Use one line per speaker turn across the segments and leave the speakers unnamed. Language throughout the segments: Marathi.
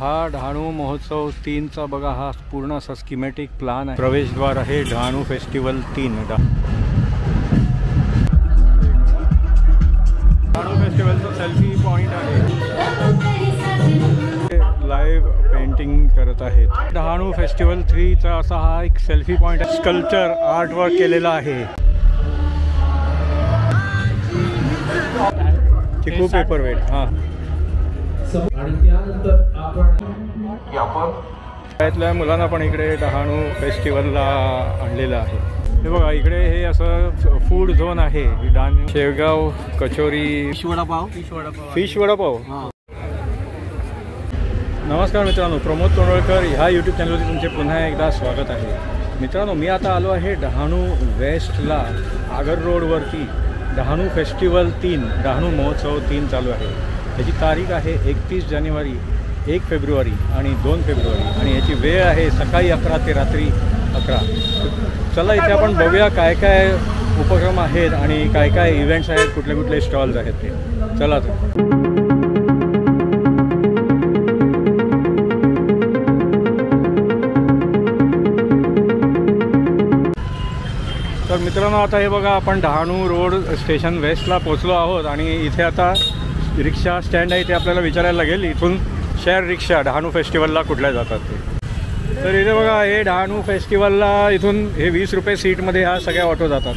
हा डहाणू महोत्सव 3चा बघा, हा पूर्ण असा स्कीमॅटिक प्लान आहे। प्रवेशद्वार आहे डहाणू फेस्टिवल 3। डहाणू फेस्टिवलचा सेल्फी पॉइंट आहे, लाईव्ह पेंटिंग करत आहेत। डहाणू फेस्टिवल 3चा असा हा एक सेल्फी पॉइंट आहे, स्कल्पचर आर्टवर्क केलेला आहे। चिकू पेपरवेट हां, आणि त्यानंतर आपण त्यातल्या मुलांना पण इकडे डहाणू फेस्टिवलला आणलेलं आहे। हे बघा, इकडे हे असं फूड झोन आहे। डहाणू शेवगाव कचोरी, फिश वडापाव। नमस्कार मित्रांनो, प्रमोद तोंडवळकर ह्या यूट्यूब चॅनलवरती तुमचे पुन्हा एकदा स्वागत आहे। मित्रांनो, मी आता आलो आहे डहाणू वेस्टला, आगर रोडवरती। डहाणू फेस्टिवल 3, डहाणू महोत्सव 3 चालू आहे। याची तारीख आहे 31 जानेवारी, 1 फेब्रुवारी आणि 2 फेब्रुवारी, आणि याची वेळ आहे सकाळी 11 ते रात्री 11। चला इथे आपण बघूया काय काय उपक्रम आहेत आणि काय काय इव्हेंट्स आहेत, कुठले कुठले स्टॉल्स आहेत ते। चला तर मित्रांनो, आता हे बघा, आपण डहाणू रोड स्टेशन वेस्टला पोचलो आहोत आणि इथे आता रिक्षा स्टँड आहे, ते आपल्याला विचारायला लागेल इथून शेअर रिक्षा डहाणू फेस्टिवलला कुठल्या जातात ते। तर इथे बघा, हे डहाणू फेस्टिवलला इथून हे 20 रुपये सीटमध्ये ह्या सगळ्या ऑटो जातात।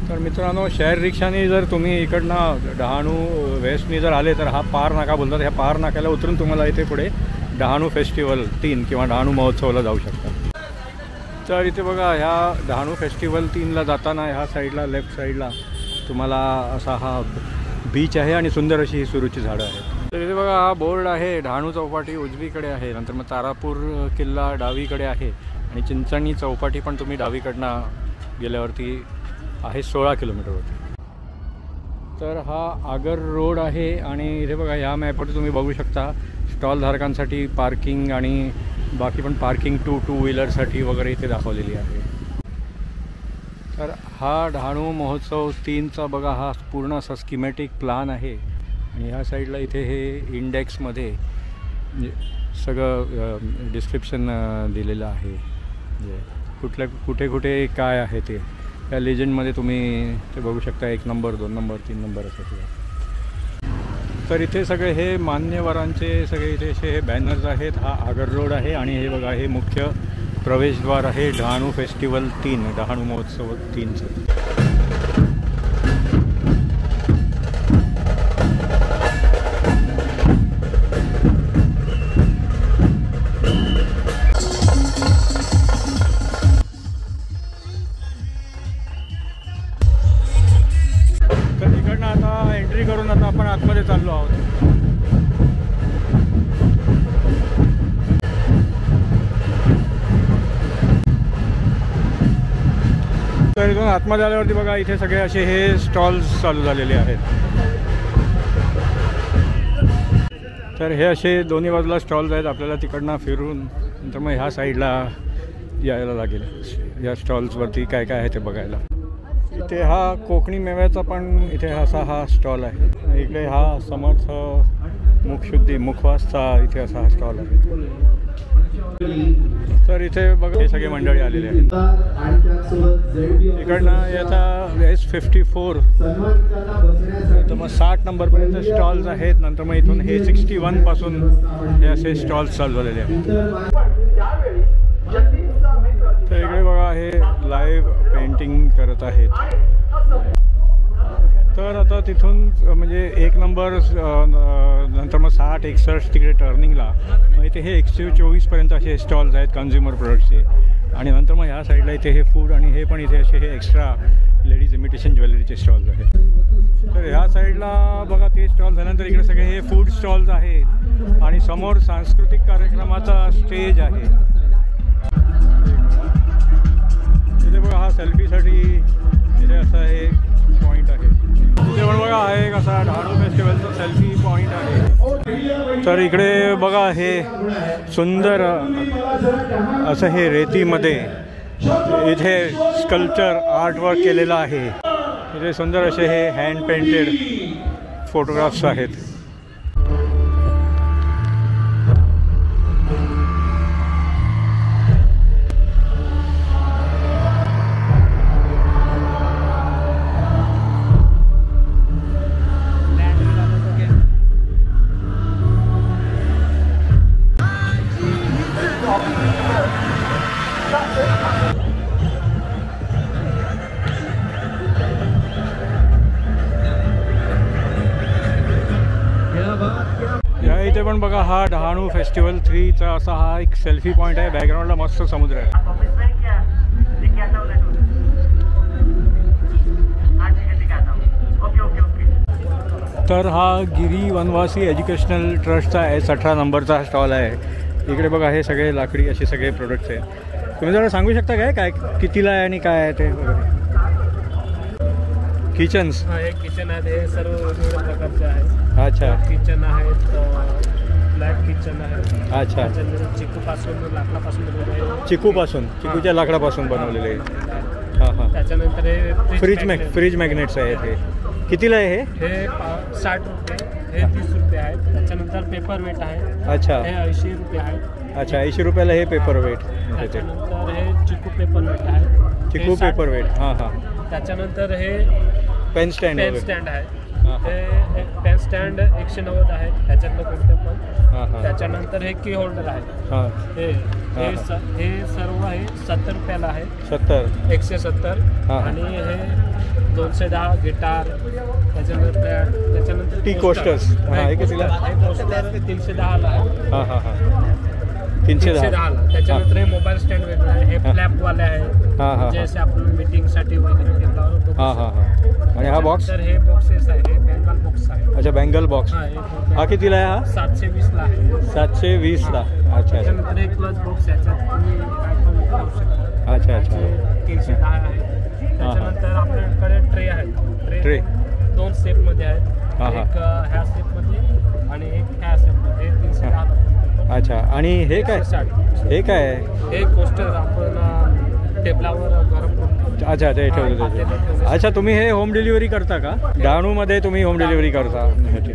तर मित्रांनो, शेअर रिक्षाने जर तुम्ही इकडनं डहाणू वेस्टनी जर आले तर हा पार नाका बोलतात, ह्या पार नाक्याला उतरून तुम्हाला इथे पुढे डहाणू फेस्टिवल 3 किंवा डहाणू महोत्सवला जाऊ शकता। तर इथे बघा, ह्या डहाणू फेस्टिवल 3ला जाताना ह्या साईडला, लेफ्ट साईडला तुम्हाला असा हा बीच आहे आणि सुंदर अशी ही सुरूची झाडं आहेत। तर इथे बघा, हा बोर्ड आहे, डहाणू चौपाटी उजवीकडे आहे, नंतर मग तारापूर किल्ला डावीकडे आहे आणि चिंचणी चौपाटी पण तुम्ही डावीकडनं गेल्यावरती आहे 16 किलोमीटरवरती। तर हा आगर रोड आहे आणि इथे बघा, ह्या मॅपवरती तुम्ही बघू शकता स्टॉलधारकांसाठी पार्किंग आणि बाकी पण पार्किंग टू व्हीलरसाठी वगैरे इथे दाखवलेली आहे। तर हा डहाणू महोत्सव 3चा बघा, हा पूर्ण असा स्कीमॅटिक प्लान आहे आणि ह्या साईडला इथे हे इंडेक्समध्ये सगळं डिस्क्रिप्शन दिलेलं आहे, म्हणजे कुठे कुठे काय आहे ते या लेजंडमध्ये तुम्ही ते बघू शकता। 1 नंबर, 2 नंबर, 3 नंबर असं ते। तर इथे सगळे हे मान्यवरांचे सगळे इथे असे हे बॅनर्स आहेत। हा आगर रोड आहे आणि हे बघा, हे मुख्य प्रवेशद्वार आहे डहाणू फेस्टिवल 3, डहाणू महोत्सव 3चं। तर इकडनं आता एंट्री करून आता आपण आतमध्ये चाललो आहोत। तर इथून आतमध्ये आल्यावरती बघा, इथे सगळे असे हे स्टॉल्स चालू झालेले आहेत। तर हे असे दोन्ही बाजूला स्टॉल्स आहेत, आपल्याला तिकडनं फिरून नंतर मग ह्या साईडला यायला लागेल, या स्टॉल्सवरती काय काय आहे ते बघायला। इथे हा कोकणी मेव्याचा पण इथे असा हा स्टॉल आहे। इकडे हा समर्थ मुखशुद्धी मुखवासचा इथे असा हा स्टॉल आहे। तर इथे बघा, हे सगळे मंडळी आलेले आहेत। इकडनं याचा S54 तर मग 60 नंबरपर्यंत स्टॉल्स आहेत, नंतर मग इथून हे 61 पासून हे असे स्टॉल्स चालू झालेले आहेत। तर इकडे बघा, हे लाईव्ह पेंटिंग करत आहेत। तर आता तिथून म्हणजे 1 नंबर, नंतर मग 60, 61 तिकडे टर्निंगला मग इथे हे 124 पर्यंत असे स्टॉल्स आहेत कन्झ्युमर प्रोडक्ट्सचे, आणि नंतर मग ह्या साईडला इथे हे फूड आणि हे पण इथे असे हे एक्स्ट्रा लेडीज इमिटेशन ज्वेलरीचे स्टॉल्स आहेत। तर ह्या साईडला बघा, ते स्टॉल झाल्यानंतर इकडे सगळे हे फूड स्टॉल्स आहेत आणि समोर सांस्कृतिक कार्यक्रमाचा स्टेज आहे। इथे बघा, हा सेल्फीसाठी इथे असा हे पॉईंट आहे। इथे पण बघा, हा एक असा डहाणू फेस्टिवलचा सेल्फी पॉईंट आहे। तर इकडे बघा, हे सुंदर असं हे रेतीमध्ये इथे स्कल्पचर आर्टवर्क केलेलं आहे। इथे सुंदर असे हे हँड पेंटेड फोटोग्राफ्स आहेत। डहाणू फेस्टिवल 3चा असा हा एक सेल्फी पॉईंट आहे. बॅकग्राऊंडला मस्त समुद्र आहे. तर हा गिरी वनवासी एज्युकेशनल ट्रस्टचा S18 नंबरचा स्टॉल आहे. इकडे बघा हे सगळे लाकडी असे सगळे प्रोडक्ट्स आहेत. तुम्ही जरा सांगू शकता काय कितीला आहे आणि काय आहे ते वगैरे? किचन्स.
हे किचन आहे, हे सर्व वेगवेगळ्या प्रकारचे आहेत.
अच्छा.
किचन आहेत, फ्लॅट किचन आहे.
अच्छा.
चिकूपासून लाकडापासून बनवलेले आहे.
चिकूच्या लाकडापासून बनवलेले आहे. हां हां.
त्याच्यानंतर हे
फ्रीज मॅग्नेट्स आहेत. हे कितीला आहे?
हे 60 रुपये, हे 30 रुपये आहेत. त्याच्यानंतर पेपर वेट आहे.
अच्छा.
हे 80 रुपये आहेत.
अच्छा, 80 रुपयाला हे पेपर वेट.
त्याच्यानंतर हे चिकू पेपर वेट आहे.
चिकू पेपर वेट. हां हां.
त्याच्यानंतर हे
पेन स्टँड
आहे. हे पेन स्टँड 190 आहे. त्याच्यातलं कोणतं पण. त्याच्यानंतर हे की होल्डर आहे. हे सर्व आहे 70 रुपयाला आहे. 170. आणि हे 210 गिटार. त्याच्यानंतर
टी कोस्टर्स.
हे कोस्टर 310ला आहे.
हां हां हां. 310ला.
त्याच्यानंतर हे मोबाईल स्टँड वेगळं आहे. हे फ्लॅपवाले आहे. जसे आपण मीटिंगसाठी वगैरे घेतला.
हां हां हां. आणि हा बॉक्स?
तर हे बॉक्सेस आहे. हे बँगल बॉक्स आहे.
अच्छा, बँगल बॉक्स. हा कितीला आहे? हा
720ला आहे.
720ला. अच्छा.
त्याच्यानंतर एक क्लच बॉक्स, याच्यात तुम्ही काय पण करू शकता.
अच्छा अच्छा.
310 आहे. त्याच्यानंतर आपल्याकडे ट्रे आहे. ट्रे 2 स्टेपमध्ये आहेत. एक ह्या स्टेपमध्ये आणि एक ह्या स्टेपमध्ये. 310.
अच्छा. आणि हे काय? हे काय आहे?
हे कोस्टर आपण टेबलावर गरम करून.
अच्छा, ते ठेवलं. अच्छा, तुम्ही हे होम डिलिव्हरी करता का? डहाणूमध्ये तुम्ही होम डिलिव्हरी करता?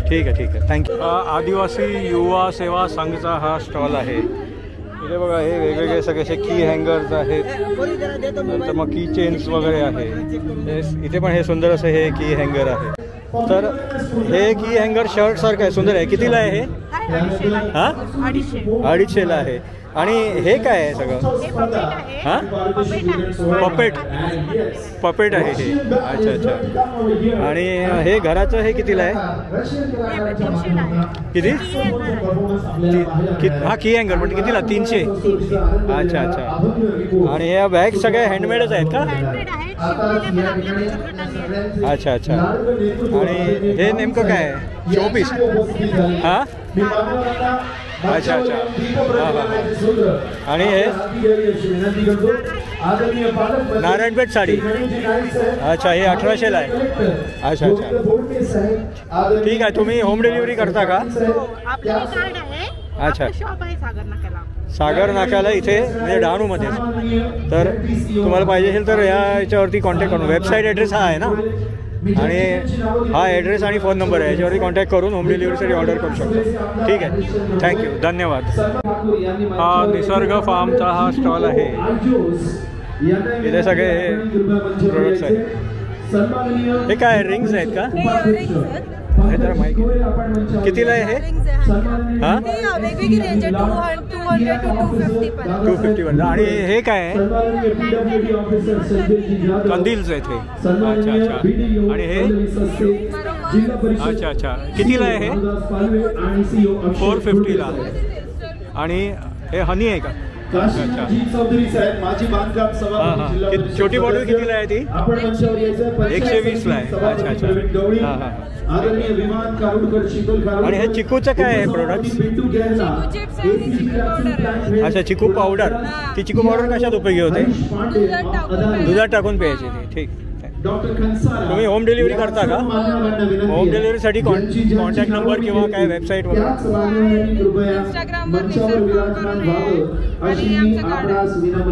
ठीक आहे. थँक्यू. आदिवासी युवा सेवा संघचा हा स्टॉल आहे. इथे बघा हे वेगवेगळे सगळे की हँगर्स आहेत. नंतर मग की चेन्स वगैरे आहे. इथे पण हे सुंदर असं हे की हँगर आहे. तर हे की हँगर शर्ट सारखं आहे, सुंदर आहे. कितीला आहे हे? हां 250ला आहे. आणि हे काय आहे सगळं? हां पपेट आहे हे. अच्छा. आणि हे घराचं हे कितीला आहे? किती? हा की हँगर म्हणजे कितीला? 300. अच्छा. आणि या बॅग सगळ्या हँडमेडच आहेत का? अच्छा. आणि हे नेमकं काय आहे? शोपीस? हां. अच्छा. आणि हे नारायणपेठ साडी. अच्छा, हे 1800ला आहे. अच्छा. ठीक आहे. तुम्ही होम डिलिव्हरी करता का? अच्छा. सागर नाक्याला इथे म्हणजे डहाणूमध्ये. तर तुम्हाला पाहिजे असेल तर याच्यावरती कॉन्टॅक्ट करून. वेबसाईट ॲड्रेस हा आहे ना, आणि हा ॲड्रेस आणि फोन नंबर आहे. याच्यावरती कॉन्टॅक्ट करून होम डिलिव्हरीसाठी ऑर्डर करू शकतो. ठीक आहे. थँक्यू. धन्यवाद. हा निसर्ग फार्मचा हा स्टॉल आहे. इथे सगळे हे प्रोडक्ट्स आहेत. हे काय रिंग्स आहेत का? हे जरा माहिती. कितीला आहे हे? हां 250. आणि हे काय आहे? कंदील्स आहेत हे. अच्छा. आणि हे? अच्छा. कितीला आहे हे? 450ला. आणि हे हनी आहे का? अच्छा. छोटी बॉटल कितीला आहे ती? 120ला आहे. अच्छा. हां. आणि हे चिकूचं काय आहे प्रोडक्ट? अच्छा, चिकू पावडर. ती चिकू पावडर कशात उपयोगी होते? दुधात टाकून प्यायची ती. ठीक. तुम्ही होम डिलिव्हरी करता का? होम डिलिव्हरीसाठी कॉन्टॅक्ट नंबर किंवा काय वेबसाईटवर?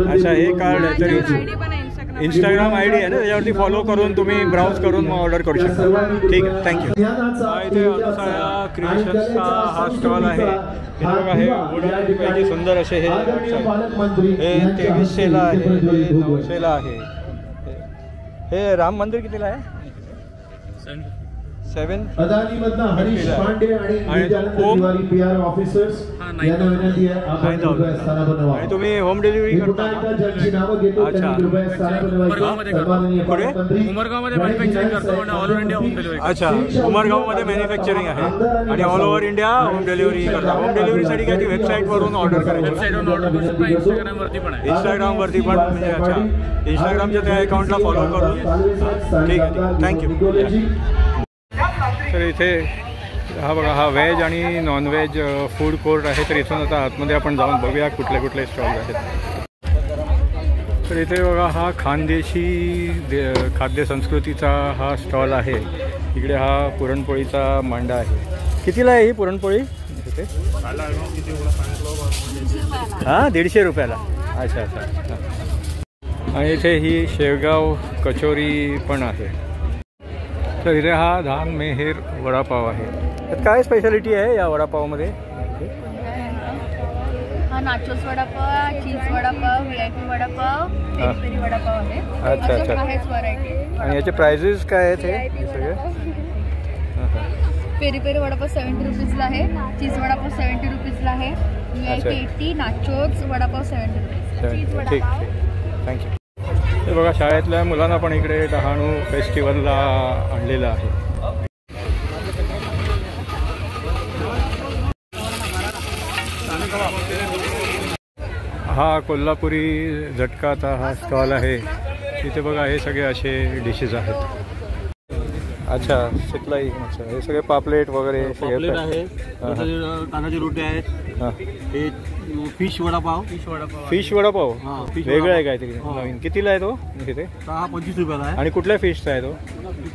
अच्छा, हे कार्ड आहे. तर इंस्टाग्राम ID आहे ना, त्याच्यावरती फॉलो करून तुम्ही ब्राउज करून मग ऑर्डर करू शकता. ठीक आहे. थँक्यू. इथे अनुसया क्रिएशन्सचा हा स्टॉल आहे. हे बघा हे वुडनपैकी सुंदर असे हे 2300ला आहे. हे 900ला आहे. हे राम मंदिर कितीला आहे? 7
अदानीमधनं हरीश पांडे आणि नित्यानंद तिवारी PR ऑफिसर्स यांना विनंती आहे आपण कृपया स्थानावर व्हा.
आणि तुम्ही होम डिलिव्हरी करता का?
ज्यांची नावं घेतो त्यांनी कृपया स्थानावर व्हायचं.
उमरगावमध्ये मॅन्युफॅक्चरिंग करतो आणि all over India home delivery.
अच्छा, उमरगावमध्ये मॅन्युफॅक्चरिंग आहे आणि all over India home delivery करता. होम डिलिव्हरीसाठी काय ती वेबसाईटवरून ऑर्डर करायची?
वेबसाईटवरून ऑर्डर करू शकता. इंस्टाग्रामवरती पण आहे.
इंस्टाग्रामवरती पण म्हणजे अच्छा, इंस्टाग्रामच्या त्या अकाउंटला फॉलो करून. ठीक आहे, थँक्यू. तर इथे हा बघा, हा व्हेज आणि नॉनव्हेज फूड कोर्ट आहे. तर इथून आता आतमध्ये आपण जाऊन बघूया कुठले कुठले स्टॉल आहेत. तर इथे बघा, हा खानदेशी खाद्य संस्कृतीचा हा स्टॉल आहे. इकडे हा पुरणपोळीचा मांडा आहे. कितीला आहे ही पुरणपोळी इथे? हां, 150 रुपयाला. अच्छा अच्छा. आणि इथे ही शेवगाव कचोरी पण आहे. तर इथे हा धान मेहेर वडापाव आहे. त्यात काय स्पेशालिटी आहे या वडापावमध्ये?
हा नाचोस वडापाव, चीज वडापाव, VIP वडापाव, पेरी वडापाव आहे.
अच्छा अच्छा.
आहेच व्हरायटी.
आणि याचे प्राइजेस काय आहेत हे सगळे?
पेरी पेरी वडापाव 70 रुपीजला आहे, चीज वडापाव 70 रुपीजला आहे, VIP 80, नाचोस वडापाव 70 रुपीज.
ठीक ठीक, थँक्यू. हे बघा, शाळेतल्या मुलांना पण इकडे डहाणू फेस्टिवलला आणलेलं आहे. हा कोल्हापुरी झटकाचा हा स्टॉल आहे. इथे बघा, हे सगळे असे डिशेस आहेत. अच्छा, शितलाई. अच्छा, हे सगळे पापलेट वगैरे
पापलेट आहे, तांदळाची रोटी आहेत.
हां,
हे fish vada pav.
Fish vada pav
fish
वेगळा आहे काहीतरी नवीन. कितीला आहे तो इथे?
हा 25 रुपयाला आहे.
आणि कुठल्या फिशचा आहे तो?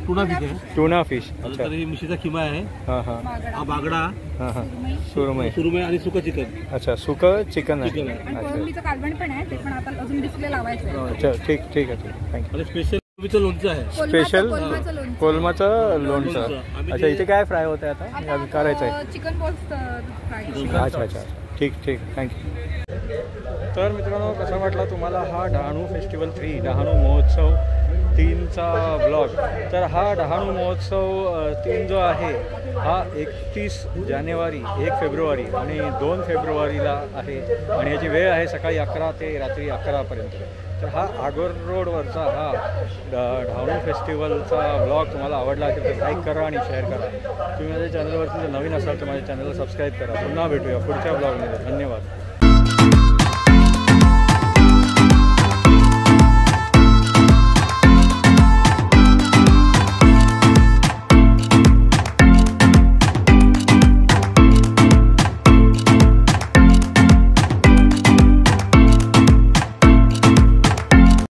टुना फिश आहे.
Tuna fish. अच्छा.
तर ही मिशीचा खिमा आहे.
हां हां.
हा बागडा,
हां हां. सुरमई
आणि सुकं चिकन.
अच्छा, सुकं चिकन आहे.
चिकन आहे.
कोळंबीचं कालवण पण आहे, ते पण आता अजून डिस्प्ले लावायचं आहे.
अच्छा, ठीक ठीक आहे, थँक्यू.
आणि स्पेशल कोबीचं लोणचं आहे.
स्पेशल
कोलमाचं लोणचं.
कोलमाचं लोणचं.
लोणचं.
अच्छा, इथे काय फ्राय होत आहे आता? अजून करायचं आहे.
Chicken balls fry.
अच्छा अच्छा, ठीक ठीक, थँक्यू. तर मित्रांनो, कसा वाटला तुम्हाला हा डहाणू फेस्टिवल 3 डहाणू महोत्सव 3चा ब्लॉग? तर हा डहाणू महोत्सव 3 जो आहे हा 31 जानेवारी, 1 फेब्रुवारी आणि 2 फेब्रुवारीला आहे. आणि याची वेळ आहे सकाळी 11 ते रात्री 11पर्यंत. तर हा आगोर रोडवरचा हा डहाणू फेस्टिवलचा ब्लॉग तुम्हाला आवडला असेल तर लाईक करा आणि शेअर करा. तुम्ही माझ्या चॅनलवरती जर नवीन असाल तर माझ्या चॅनलला सबस्क्राईब करा. पुन्हा भेटूया पुढच्या ब्लॉगमध्ये. धन्यवाद.